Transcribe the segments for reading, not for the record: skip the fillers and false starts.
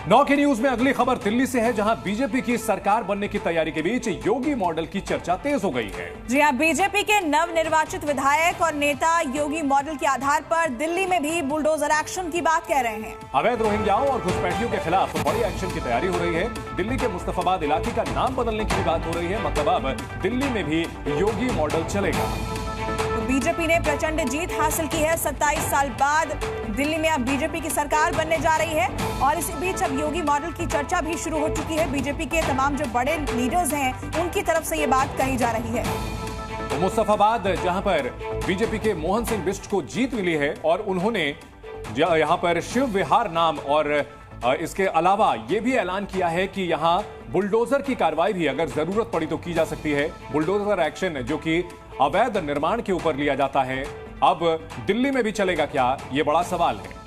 9 की न्यूज में अगली खबर दिल्ली से है, जहां बीजेपी की सरकार बनने की तैयारी के बीच योगी मॉडल की चर्चा तेज हो गई है। जी हां, बीजेपी के नवनिर्वाचित विधायक और नेता योगी मॉडल के आधार पर दिल्ली में भी बुलडोजर एक्शन की बात कह रहे हैं। अवैध रोहिंग्याओं और घुसपैठियों के खिलाफ बड़ी एक्शन की तैयारी हो रही है। दिल्ली के मुस्तफाबाद इलाके का नाम बदलने की भी बात हो रही है। मतलब अब दिल्ली में भी योगी मॉडल चलेगा। तो बीजेपी ने प्रचंड जीत हासिल की है। 27 साल बाद दिल्ली में अब बीजेपी की सरकार बनने जा रही है और इसी बीच अब योगी मॉडल की चर्चा भी शुरू हो चुकी है। बीजेपी के तमाम जो बड़े लीडर्स हैं उनकी तरफ से ये बात कही जा रही है। तो मुस्तफाबाद, जहां पर बीजेपी के मोहन सिंह बिष्ट को जीत मिली है और उन्होंने यहां पर शिव विहार नाम और इसके अलावा यह भी ऐलान किया है कि यहां बुलडोजर की कार्रवाई भी अगर जरूरत पड़ी तो की जा सकती है। बुलडोजर एक्शन जो कि अवैध निर्माण के ऊपर लिया जाता है, अब दिल्ली में भी चलेगा क्या, यह बड़ा सवाल है।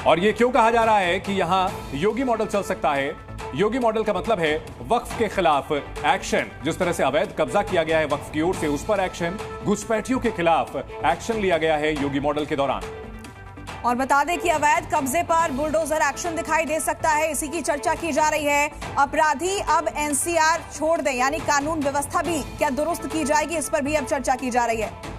और यह क्यों कहा जा रहा है कि यहां योगी मॉडल चल सकता है? योगी मॉडल का मतलब है वक्फ के खिलाफ एक्शन। जिस तरह से अवैध कब्जा किया गया है वक्फ की ओर से, उस पर एक्शन। घुसपैठियों के खिलाफ एक्शन लिया गया है योगी मॉडल के दौरान। और बता दें कि अवैध कब्जे पर बुलडोजर एक्शन दिखाई दे सकता है, इसी की चर्चा की जा रही है। अपराधी अब एनसीआर छोड़ दें, यानी कानून व्यवस्था भी क्या दुरुस्त की जाएगी, इस पर भी अब चर्चा की जा रही है।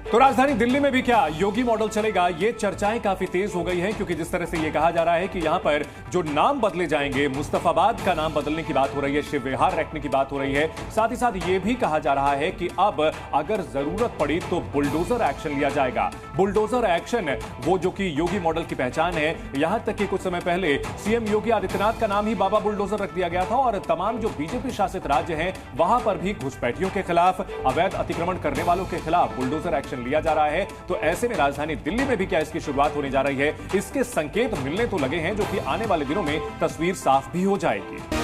तो राजधानी दिल्ली में भी क्या योगी मॉडल चलेगा? ये चर्चाएं काफी तेज हो गई हैं, क्योंकि जिस तरह से ये कहा जा रहा है कि यहां पर जो नाम बदले जाएंगे, मुस्तफाबाद का नाम बदलने की बात हो रही है, शिव विहार रखने की बात हो रही है। साथ ही साथ ये भी कहा जा रहा है कि अब अगर जरूरत पड़ी तो बुलडोजर एक्शन लिया जाएगा। बुलडोजर एक्शन वो जो कि योगी मॉडल की पहचान है। यहां तक कि कुछ समय पहले सीएम योगी आदित्यनाथ का नाम ही बाबा बुलडोजर रख दिया गया था और तमाम जो बीजेपी शासित राज्य हैं वहां पर भी घुसपैठियों के खिलाफ, अवैध अतिक्रमण करने वालों के खिलाफ बुलडोजर एक्शन लिया जा रहा है। तो ऐसे में राजधानी दिल्ली में भी क्या इसकी शुरुआत होने जा रही है, इसके संकेत मिलने तो लगे हैं, जो कि आने वाले दिनों में तस्वीर साफ भी हो जाएगी।